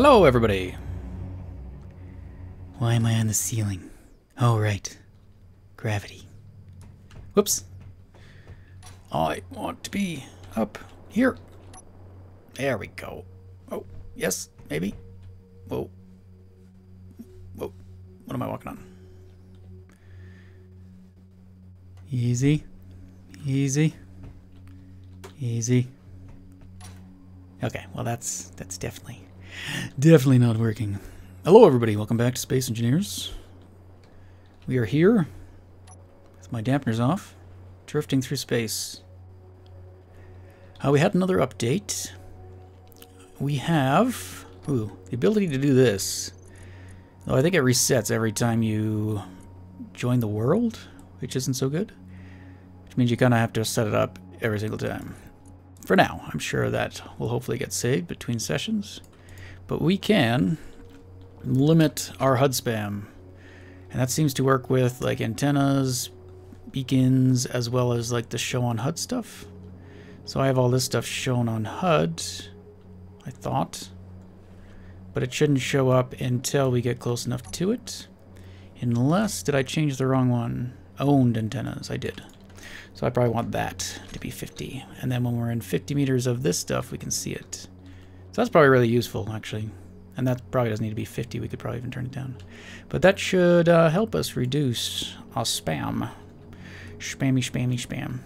Hello, everybody. Why am I on the ceiling? Oh, right. Gravity. Whoops. I want to be up here. There we go. Oh, yes, maybe. Whoa. Whoa. What am I walking on? Easy. Easy. Easy. Okay, well that's definitely not working. Hello everybody, welcome back to Space Engineers. We are here with my dampeners off, drifting through space. We had another update. We have the ability to do this. Though I think it resets every time you join the world, which isn't so good. Which means you kind of have to set it up every single time. For now, I'm sure that will hopefully get saved between sessions. But we can limit our HUD spam. And that seems to work with like antennas, beacons, as well as like the show on HUD stuff. So I have all this stuff shown on HUD, I thought. But it shouldn't show up until we get close enough to it. Unless, did I change the wrong one? Owned antennas, I did. So I probably want that to be 50. And then when we're in 50 meters of this stuff, we can see it. So that's probably really useful, actually. And that probably doesn't need to be 50. We could probably even turn it down. But that should help us reduce our spam. Spammy, spammy, spam.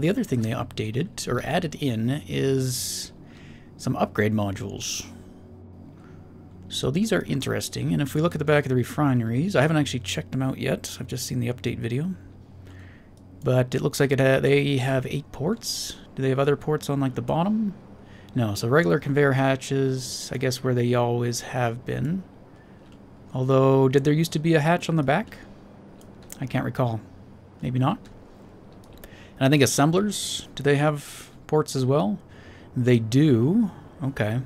The other thing they updated, or added in, is some upgrade modules. So these are interesting. And if we look at the back of the refineries, I haven't actually checked them out yet. I've just seen the update video. But it looks like they have 8 ports. Do they have other ports on like the bottom? No, so regular conveyor hatches, I guess where they always have been. Although, did there used to be a hatch on the back? I can't recall. Maybe not. And I think assemblers, do they have ports as well? They do. Okay.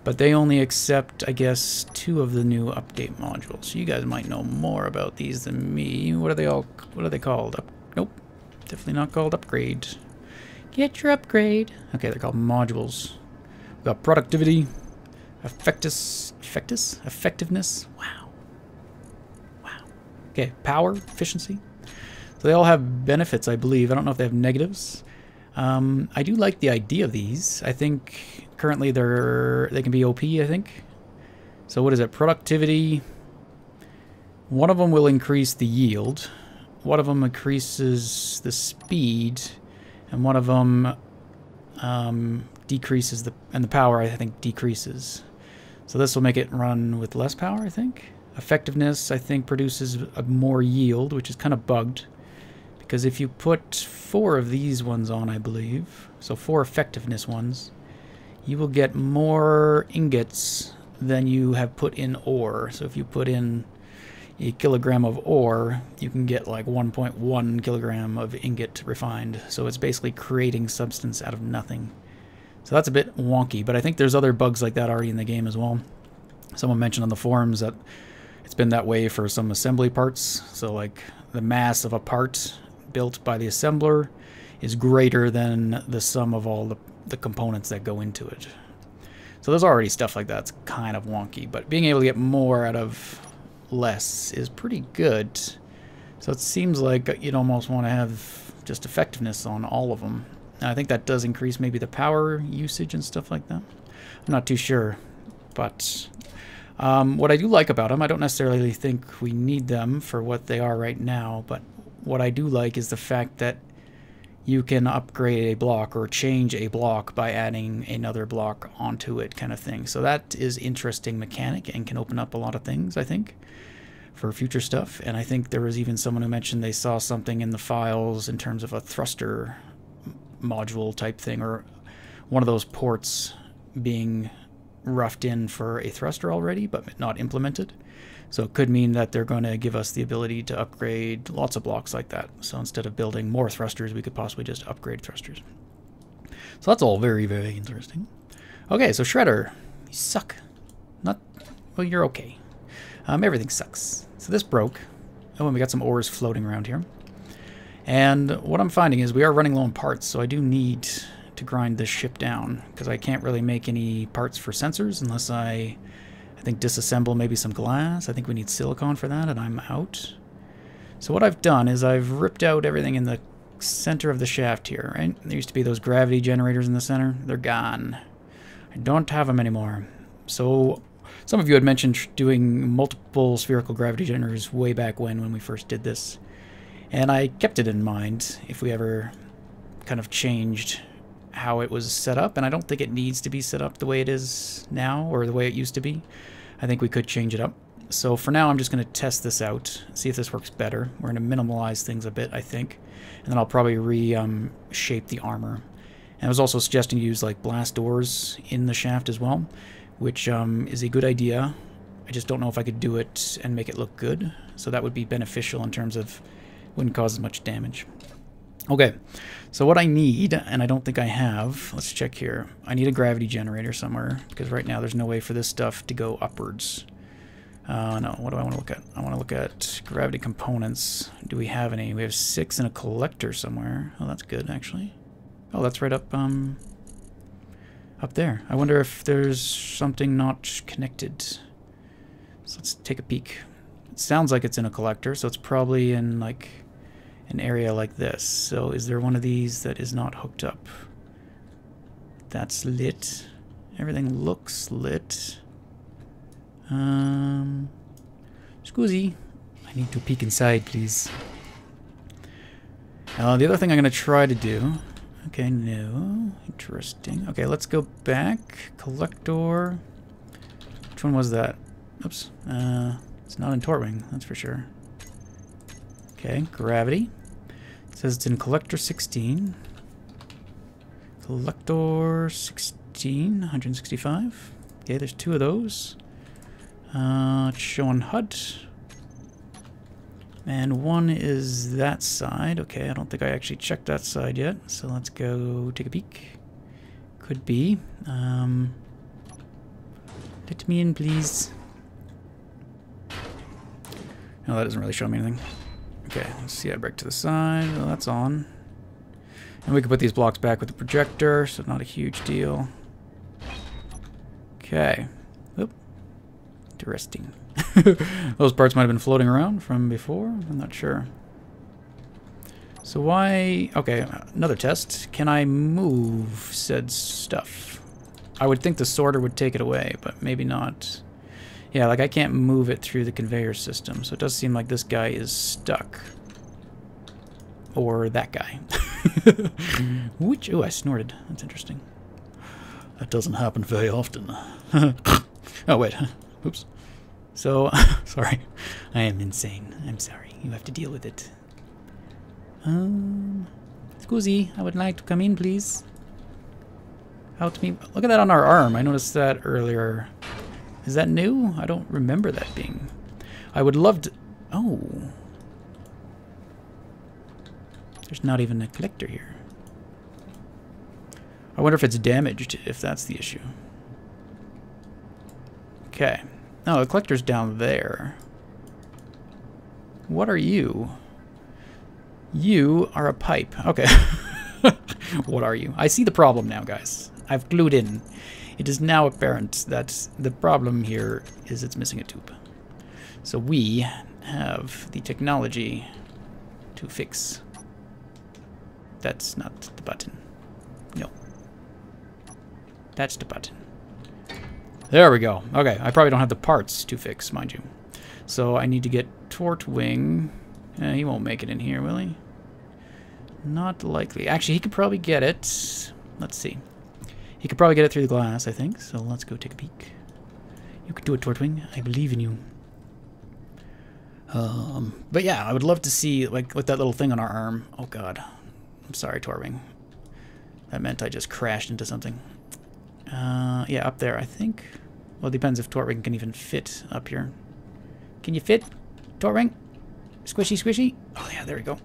But they only accept, I guess, 2 of the new update modules. You guys might know more about these than me. What are they called? Nope. Definitely not called upgrade. Get your upgrade. Okay, they're called modules. We've got productivity, effectiveness. Wow. Wow. Okay, power, efficiency. So they all have benefits, I believe. I don't know if they have negatives. I do like the idea of these. I think currently they can be OP, I think. So what is it? Productivity. One of them will increase the yield. One of them increases the speed, and one of them decreases the power, I think, decreases. So this will make it run with less power, I think. Effectiveness, I think, produces a more yield, which is kind of bugged. Because if you put 4 of these ones on, I believe, so 4 effectiveness ones, you will get more ingots than you have put in ore. So if you put in a kilogram of ore, you can get like 1.1 kilogram of ingot refined. So it's basically creating substance out of nothing. So that's a bit wonky, but I think there's other bugs like that already in the game as well. Someone mentioned on the forums that it's been that way for some assembly parts. So like the mass of a part built by the assembler is greater than the sum of all the components that go into it. So there's already stuff like that. It's kind of wonky, but being able to get more out of less is pretty good. So it seems like you'd almost want to have just effectiveness on all of them. Now, I think that does increase maybe the power usage and stuff like that. I'm not too sure, but what I do like about them, I don't necessarily think we need them for what they are right now, but what I do like is the fact that you can upgrade a block or change a block by adding another block onto it, kind of thing. So that is interesting mechanic and can open up a lot of things, I think, for future stuff. And I think there was even someone who mentioned they saw something in the files in terms of a thruster module type thing, or one of those ports being roughed in for a thruster already, but not implemented. So it could mean that they're going to give us the ability to upgrade lots of blocks like that. So instead of building more thrusters, we could possibly just upgrade thrusters. So that's all very, very interesting. Okay, so Shredder, you suck. Not, well, you're okay. Everything sucks. So this broke. Oh, and we got some ores floating around here. And what I'm finding is we are running low on parts, so I do need to grind this ship down, because I can't really make any parts for sensors unless I think disassemble maybe some glass. I think we need silicon for that, and I'm out. So what I've done is I've ripped out everything in the center of the shaft here, right? There used to be those gravity generators in the center. They're gone. I don't have them anymore. So some of you had mentioned doing multiple spherical gravity generators way back when we first did this. And I kept it in mind if we ever kind of changed how it was set up, and I don't think it needs to be set up the way it is now, or the way it used to be. I think we could change it up. So for now, I'm just going to test this out, see if this works better. We're going to minimalize things a bit, I think, and then I'll probably shape the armor. And I was also suggesting use like blast doors in the shaft as well, which is a good idea. I just don't know if I could do it and make it look good. So that would be beneficial in terms of wouldn't cause as much damage. Okay, so what I need, and I don't think I have, let's check here. I need a gravity generator somewhere, because right now there's no way for this stuff to go upwards. No, what do I want to look at? I want to look at gravity components. Do we have any? We have 6 in a collector somewhere. Oh, that's good, actually. Oh, that's right up there. I wonder if there's something not connected. So let's take a peek. It sounds like it's in a collector, so it's probably in, like, an area like this. So is there one of these that is not hooked up? That's lit. Everything looks lit. Scusi. I need to peek inside, please. The other thing I'm going to try to do... Okay, no. Interesting. Okay, let's go back. Collector. Which one was that? Oops. It's not in Tortwing, that's for sure. Okay, gravity. It says it's in Collector 16. Collector 16, 165. Okay, there's 2 of those. It's showing HUD. And 1 is that side. Okay, I don't think I actually checked that side yet. So let's go take a peek. Could be. Let me in, please. No, that doesn't really show me anything. Okay, let's see. I break to the side. Well, that's on. And we can put these blocks back with the projector, so not a huge deal. Okay. Oop. Interesting. Those parts might have been floating around from before. I'm not sure. So why... Okay, another test. Can I move said stuff? I would think the sorter would take it away, but maybe not. Yeah, like I can't move it through the conveyor system, so it does seem like this guy is stuck. Or that guy. Which... Oh, I snorted. That's interesting. That doesn't happen very often. Oh, wait. Oops. So, sorry. I am insane. I'm sorry. You have to deal with it. Scusi, I would like to come in, please. Help me. Look at that on our arm. I noticed that earlier. Is that new? I don't remember that being. I would love to... Oh. There's not even a collector here. I wonder if it's damaged, if that's the issue. Okay. No, the collector's down there. What are you? You are a pipe. Okay. What are you? I see the problem now, guys. I've glued in. It is now apparent that the problem here is it's missing a tube. So we have the technology to fix. That's not the button. No. That's the button. There we go. Okay, I probably don't have the parts to fix, mind you. So I need to get Tortwing. He won't make it in here, will he? Not likely. Actually, he could probably get it. Let's see. He could probably get it through the glass, I think. So let's go take a peek. You could do it, Tortwing. I believe in you. But yeah, I would love to see, like, with that little thing on our arm. Oh, God. I'm sorry, Tortwing. That meant I just crashed into something. Yeah, up there, I think. Well, it depends if Tortwing can even fit up here. Can you fit, Tortwing? Squishy, squishy? Oh, yeah, there we go.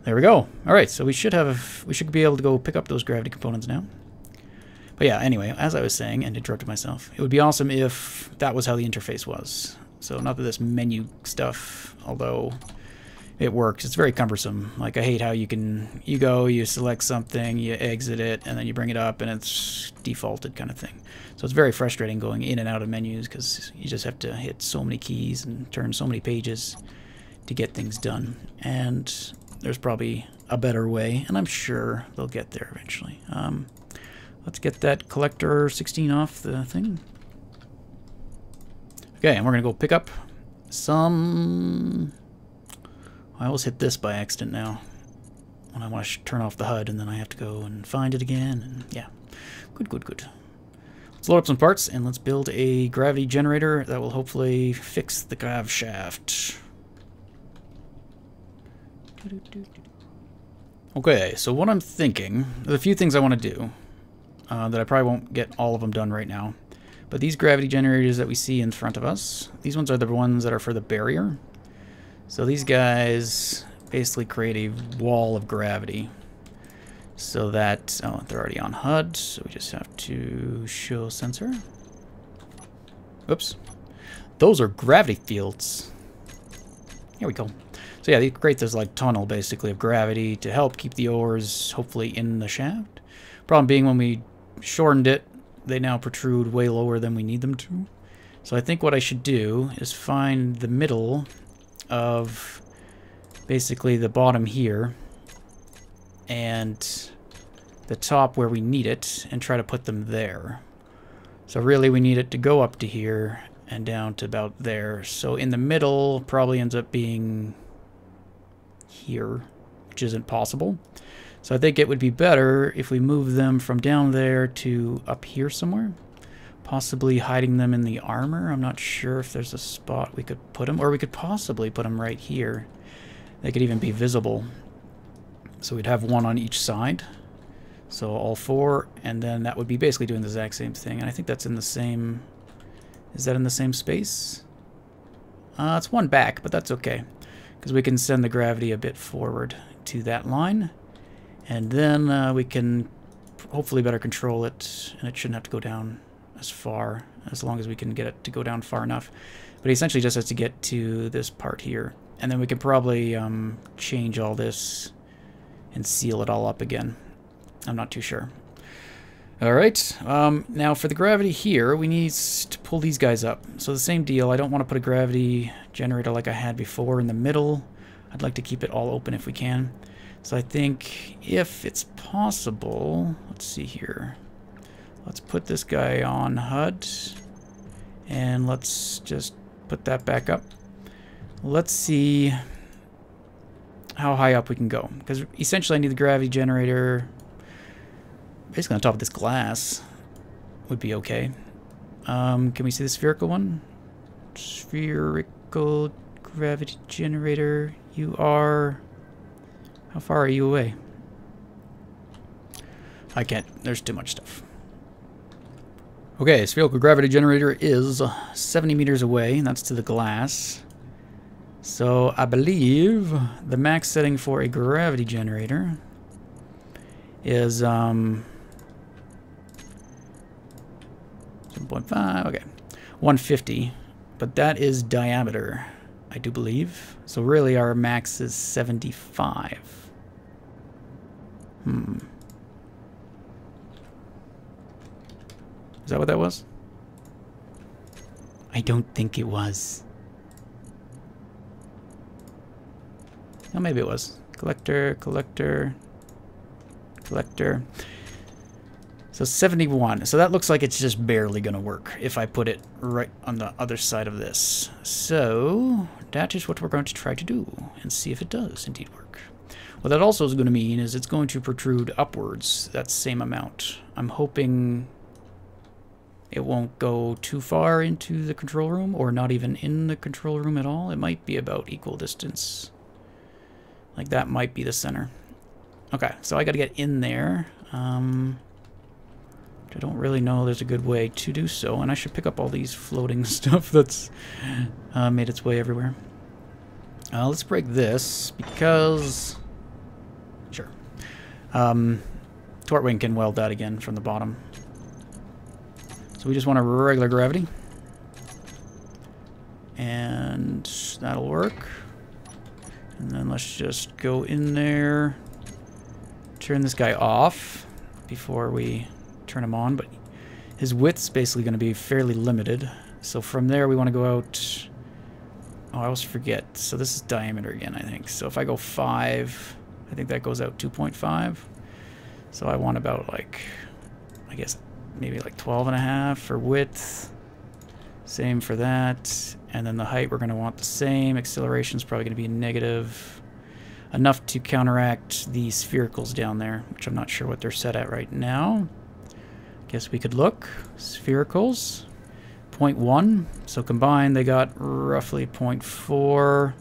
There we go. All right, so we should be able to go pick up those gravity components now. But yeah, anyway, as I was saying, and interrupted myself, it would be awesome if that was how the interface was. So not that this menu stuff, although it works. It's very cumbersome. Like, I hate how you go, you select something, you exit it, and then you bring it up, and it's defaulted kind of thing. So it's very frustrating going in and out of menus because you just have to hit so many keys and turn so many pages to get things done. And there's probably a better way, and I'm sure they'll get there eventually. Let's get that collector 16 off the thing. Okay, and we're going to go pick up some... I always hit this by accident now when I want to turn off the HUD, and then I have to go and find it again, and yeah. Good. Let's load up some parts, and let's build a gravity generator that will hopefully fix the grav shaft. Okay, so what I'm thinking, there's a few things I want to do that I probably won't get all of them done right now. But these gravity generators that we see in front of us, these ones are the ones that are for the barrier. So these guys basically create a wall of gravity so that, oh, they're already on HUD, so we just have to show sensor. Oops. Those are gravity fields. Here we go. So yeah, they create this like tunnel basically of gravity to help keep the ores hopefully in the shaft. Problem being when we shortened it, they now protrude way lower than we need them to. So I think what I should do is find the middle of basically the bottom here and the top where we need it and try to put them there. So really we need it to go up to here and down to about there. So in the middle probably ends up being here, which isn't possible. So I think it would be better if we move them from down there to up here somewhere. Possibly hiding them in the armor. I'm not sure if there's a spot we could put them, or we could possibly put them right here. They could even be visible. So we'd have one on each side. So all four, and then that would be basically doing the exact same thing. And I think that's in the same... Is that in the same space? It's one back, but that's okay. Because we can send the gravity a bit forward to that line. And then we can hopefully better control it, and it shouldn't have to go down as far, as long as we can get it to go down far enough. But he essentially just has to get to this part here. And then we can probably change all this and seal it all up again. I'm not too sure. Alright, now for the gravity here, we need to pull these guys up. So the same deal, I don't want to put a gravity generator like I had before in the middle. I'd like to keep it all open if we can. So I think if it's possible, let's see here. Let's put this guy on HUD, and let's just put that back up. Let's see how high up we can go, because essentially I need the gravity generator basically on top of this glass would be okay. Can we see the spherical one? Spherical gravity generator, you are... How far are you away? I can't, there's too much stuff. Okay, spherical gravity generator is 70 meters away, and that's to the glass. So I believe the max setting for a gravity generator is 7.5, okay, 150, but that is diameter, I do believe. So really our max is 75. Is that what that was? I don't think it was. Oh, maybe it was. Collector, collector, collector. So 71. So that looks like it's just barely going to work if I put it right on the other side of this. So that is what we're going to try to do and see if it does indeed work. What that also is going to mean is it's going to protrude upwards that same amount. I'm hoping it won't go too far into the control room, or not even in the control room at all. It might be about equal distance. Like that might be the center. Okay, so I got to get in there. I don't really know there's a good way to do so, and I should pick up all these floating stuff that's made its way everywhere. Let's break this, because... Sure. Tortwing can weld that again from the bottom. So we just want a regular gravity. And that'll work. And then let's just go in there, turn this guy off before we turn him on, but his width's basically going to be fairly limited. So from there we want to go out... Oh, I always forget. So this is diameter again, I think. So if I go 5, I think that goes out 2.5. So I want about like, I guess maybe like 12.5 for width. Same for that. And then the height we're going to want the same. Acceleration's probably going to be negative. Enough to counteract the sphericals down there, which I'm not sure what they're set at right now. Guess we could look. Sphericals. 0.1. So combined they got roughly 0.4.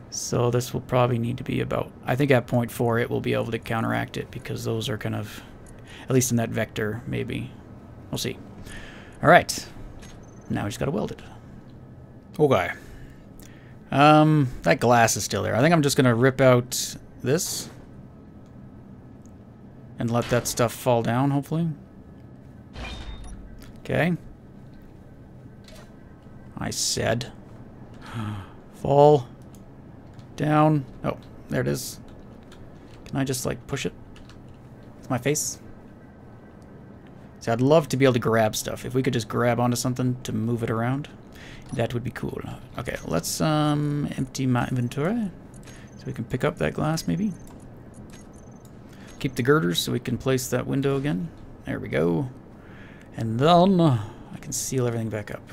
So this will probably need to be about... I think at 0.4 it will be able to counteract it because those are kind of... At least in that vector, maybe. We'll see. Alright. Now we just gotta weld it. Okay. That glass is still there. I think I'm just gonna rip out this. And let that stuff fall down, hopefully. Okay. I said. Fall. Down. Oh, there it is. Can I just, like, push it with my face? See, I'd love to be able to grab stuff. If we could just grab onto something to move it around, that would be cool. Okay, let's empty my inventory so we can pick up that glass, maybe. Keep the girders so we can place that window again. There we go. And then I can seal everything back up.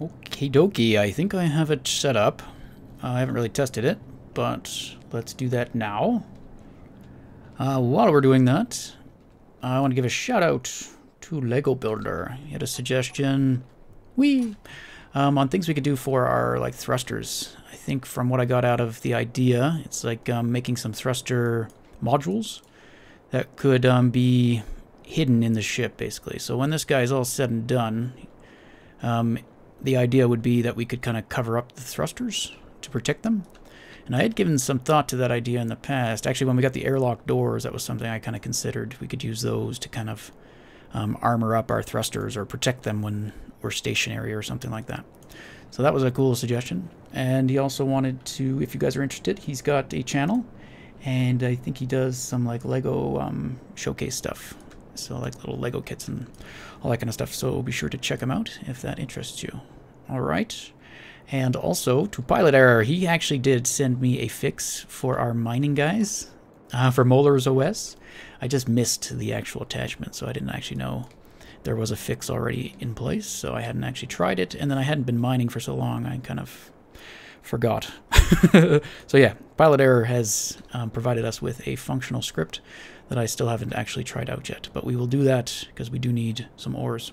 Okie dokie, I think I have it set up. I haven't really tested it, but let's do that now. While we're doing that, I want to give a shout out to Lego Builder. He had a suggestion on things we could do for our like thrusters. I think from what I got out of the idea, it's like making some thruster modules that could be hidden in the ship, basically. So when this guy is all said and done, the idea would be that we could kind of cover up the thrusters to protect them. And I had given some thought to that idea in the past. Actually, when we got the airlock doors, that was something I kind of considered. We could use those to kind of armor up our thrusters or protect them when we're stationary or something like that. So that was a cool suggestion. And he also wanted to, if you guys are interested, he's got a channel. And I think he does some like Lego showcase stuff. So like little Lego kits and all that kind of stuff. So be sure to check him out if that interests you. All right. And also to Pilot Error, he actually did send me a fix for our mining guys for Morilibus OS. I just missed the actual attachment, so I didn't actually know there was a fix already in place. So I hadn't actually tried it, and then I hadn't been mining for so long, I kind of forgot. So yeah, Pilot Error has provided us with a functional script that I still haven't actually tried out yet, but we will do that because we do need some ores.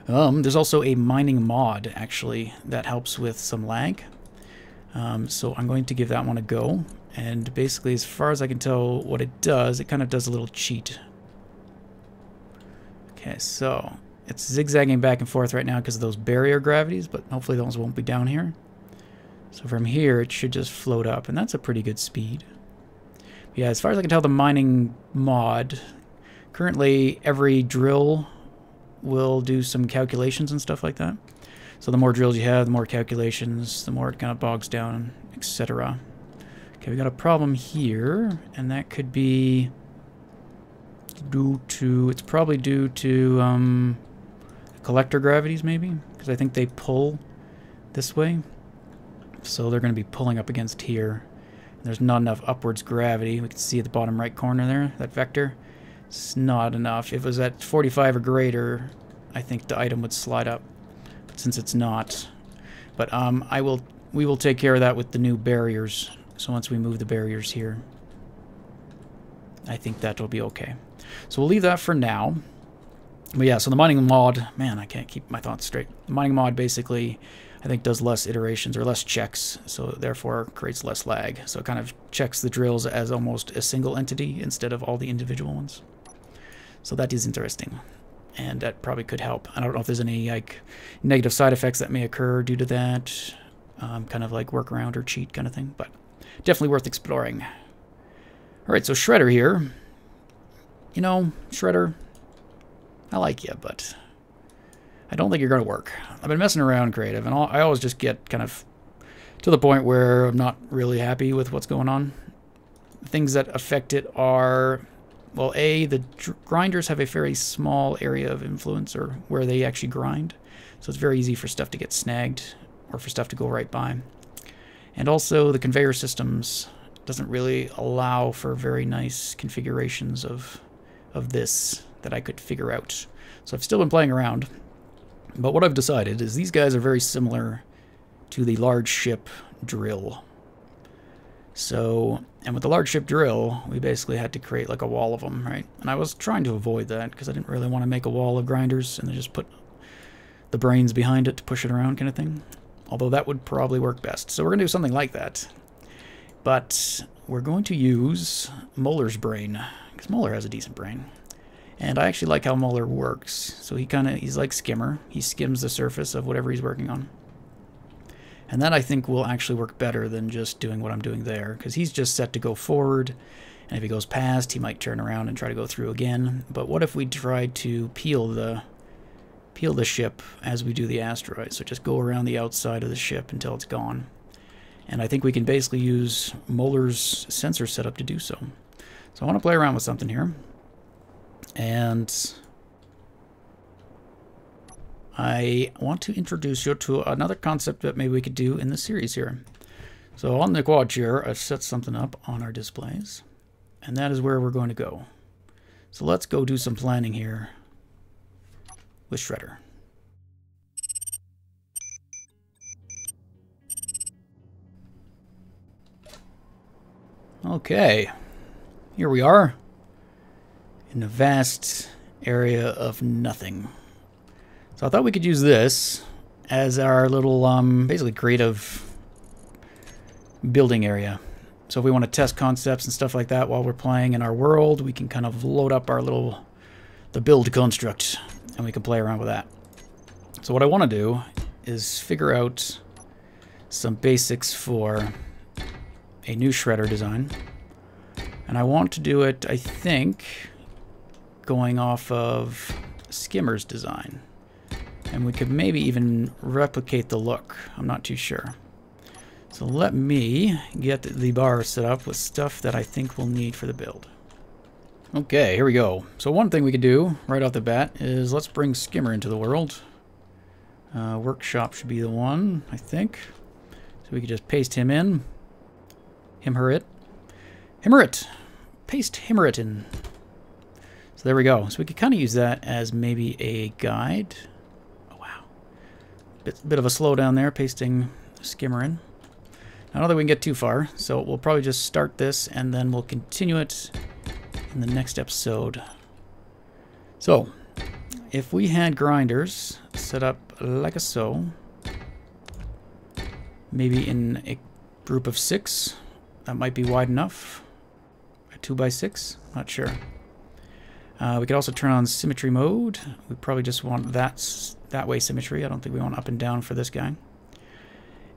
There's also a mining mod, actually, that helps with some lag. So I'm going to give that one a go. And basically, as far as I can tell what it does, it kind of does a little cheat. Okay, so it's zigzagging back and forth right now because of those barrier gravities, but hopefully those won't be down here. So from here, it should just float up, and that's a pretty good speed. But yeah, as far as I can tell, the mining mod, currently every drill will do some calculations and stuff like that. So the more drills you have, the more calculations, the more it kind of bogs down, etc. Okay, we got a problem here, and that could be due to, it's probably due to collector gravities maybe, because I think they pull this way. So they're going to be pulling up against here. There's not enough upwards gravity. We can see at the bottom right corner there, that vector. It's not enough. If it was at 45 or greater, I think the item would slide up. But since it's not. But we will take care of that with the new barriers. So once we move the barriers here, I think that will be okay. So we'll leave that for now. But yeah, so the mining mod, man, I can't keep my thoughts straight. The mining mod basically, I think, does less iterations or less checks, so therefore creates less lag. So it kind of checks the drills as almost a single entity instead of all the individual ones. So that is interesting, and that probably could help. I don't know if there's any like negative side effects that may occur due to that, kind of like workaround or cheat kind of thing, but definitely worth exploring. All right, so Shredder here. You know, Shredder, I like you, but I don't think you're going to work. I've been messing around creative, and I always just get kind of to the point where I'm not really happy with what's going on. Things that affect it are, well, the grinders have a very small area of influence, or where they actually grind. So it's very easy for stuff to get snagged, or for stuff to go right by. And also the conveyor systems doesn't really allow for very nice configurations of this that I could figure out. So I've still been playing around. But what I've decided is these guys are very similar to the large ship drill. So, and with the large ship drill, we basically had to create like a wall of them, right? And I was trying to avoid that because I didn't really want to make a wall of grinders and then just put the brains behind it to push it around kind of thing. Although that would probably work best. So we're going to do something like that. But we're going to use Molar's brain, because Molar has a decent brain. And I actually like how Molar works. So he's like Skimmer. He skims the surface of whatever he's working on. And that, I think, will actually work better than just doing what I'm doing there, because he's just set to go forward, and if he goes past, he might turn around and try to go through again. But what if we tried to peel the ship as we do the asteroid? So just go around the outside of the ship until it's gone. And I think we can basically use Molar's sensor setup to do so. So I want to play around with something here. And I want to introduce you to another concept that maybe we could do in the series here. So on the quad chair, I've set something up on our displays, and that is where we're going to go. So let's go do some planning here with Shredder. Okay, here we are in a vast area of nothing. So I thought we could use this as our little, basically creative building area. So if we want to test concepts and stuff like that while we're playing in our world, we can kind of load up our the build construct, and we can play around with that. So what I want to do is figure out some basics for a new shredder design. And I want to do it, I think, going off of Skimmer's design. And we could maybe even replicate the look. I'm not too sure. So let me get the bar set up with stuff that I think we'll need for the build. Okay, here we go. So one thing we could do right off the bat is let's bring Skimmer into the world. Workshop should be the one, I think. So we could just paste him in. Her it. Paste it in. So there we go. So we could kind of use that as maybe a guide. Bit of a slowdown there, pasting Skimmer in. I don't think we can get too far, so we'll probably just start this and then we'll continue it in the next episode. So, if we had grinders set up like so, maybe in a group of 6, that might be wide enough. A 2x6, not sure. We could also turn on symmetry mode. We probably just want that way symmetry. I don't think we want up and down for this guy.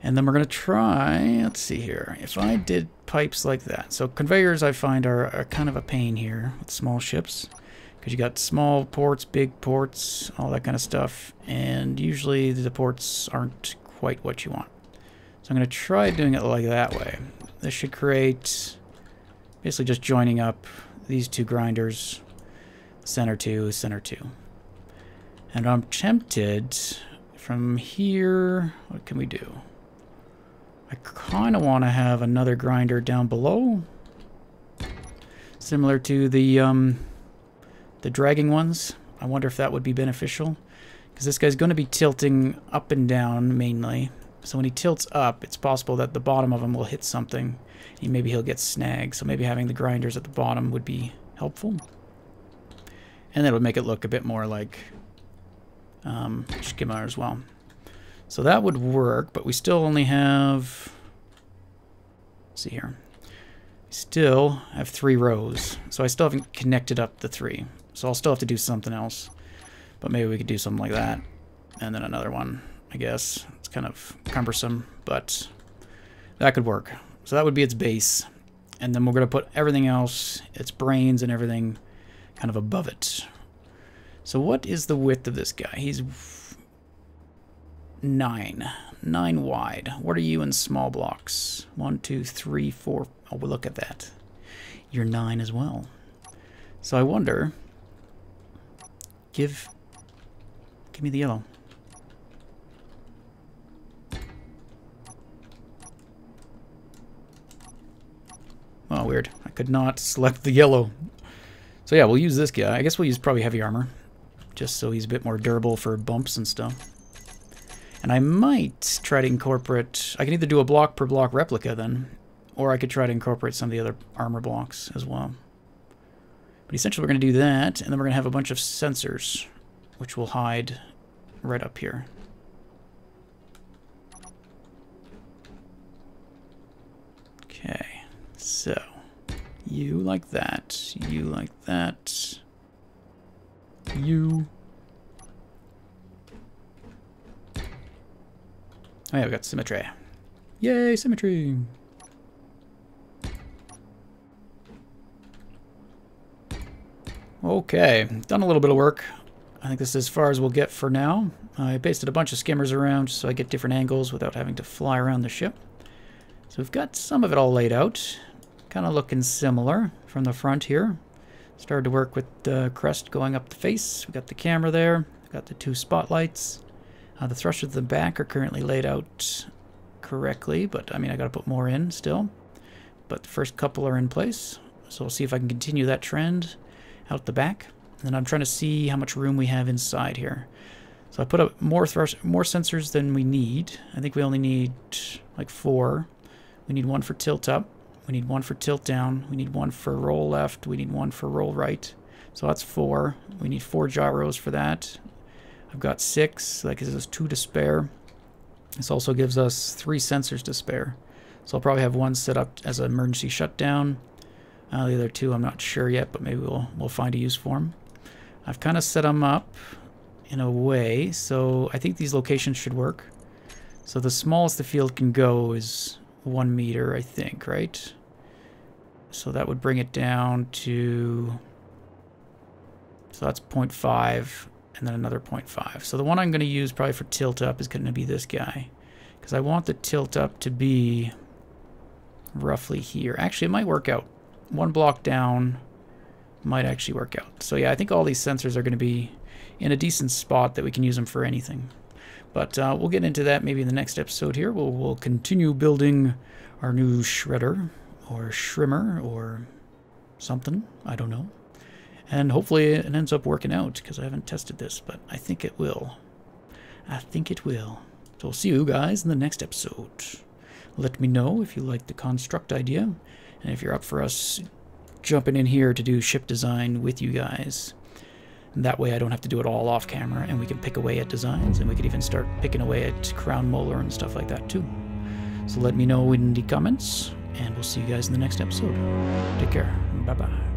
And then we're going to try, let's see here, if I did pipes like that. So conveyors I find are kind of a pain here with small ships, because you got small ports, big ports, all that kind of stuff, and usually the ports aren't quite what you want. So I'm going to try doing it like that way. This should create basically just joining up these two grinders, center 2, center 2. And I'm tempted from here, what can we do? I kind of want to have another grinder down below, similar to the dragging ones. I wonder if that would be beneficial, because this guy's going to be tilting up and down mainly. So when he tilts up, it's possible that the bottom of him will hit something, and maybe he'll get snagged. So maybe having the grinders at the bottom would be helpful, and that would make it look a bit more like Skimmer as well. So that would work, but we still only have, let's see here, we still have 3 rows. So I still haven't connected up the 3. So I'll still have to do something else. But maybe we could do something like that. And then another one, I guess. It's kind of cumbersome, but that could work. So that would be its base. And then we're going to put everything else, its brains and everything, kind of above it. So what is the width of this guy? He's 9. 9 wide. What are you in small blocks? 1, 2, 3, 4. Oh, well, look at that. You're 9 as well. So I wonder... Give me the yellow. Oh, weird. I could not select the yellow. So yeah, we'll use this guy. I guess we'll use probably heavy armor, just so he's a bit more durable for bumps and stuff. And I might try to incorporate... I can either do a block per block replica then, or I could try to incorporate some of the other armor blocks as well. But essentially we're going to do that, and then we're going to have a bunch of sensors, which will hide right up here. Okay, so you like that, you like that, you... Oh yeah, we got symmetry. Yay, symmetry! Okay, done a little bit of work. I think this is as far as we'll get for now. I pasted a bunch of skimmers around so I get different angles without having to fly around the ship. So we've got some of it all laid out. Kind of looking similar from the front here. Started to work with the crest going up the face. We got the camera there. Got the 2 spotlights. The thrusters at the back are currently laid out correctly, but I mean, I gotta put more in still. But the first couple are in place. So we'll see if I can continue that trend out the back. And then I'm trying to see how much room we have inside here. So I put up more sensors than we need. I think we only need like 4. We need 1 for tilt up. We need 1 for tilt down. We need 1 for roll left. We need 1 for roll right. So that's 4. We need 4 gyros for that. I've got 6. That gives us 2 to spare. This also gives us 3 sensors to spare. So I'll probably have 1 set up as an emergency shutdown. The other 2 I'm not sure yet, but maybe we'll find a use for them. I've kind of set them up in a way, so I think these locations should work. So the smallest the field can go is 1 meter, I think, right? So that would bring it down to... So that's 0.5, and then another 0.5. So the one I'm going to use probably for tilt up is going to be this guy. Because I want the tilt up to be roughly here. Actually, it might work out. 1 block down might actually work out. So yeah, I think all these sensors are going to be in a decent spot that we can use them for anything. But we'll get into that maybe in the next episode here. We'll continue building our new shredder or shrimmer or something. I don't know. And hopefully it ends up working out because I haven't tested this, but I think it will. I think it will. So we'll see you guys in the next episode. Let me know if you like the construct idea and if you're up for us jumping in here to do ship design with you guys. And that way I don't have to do it all off camera and we can pick away at designs and we could even start picking away at crown molar and stuff like that too. So let me know in the comments and we'll see you guys in the next episode. Take care. Bye-bye.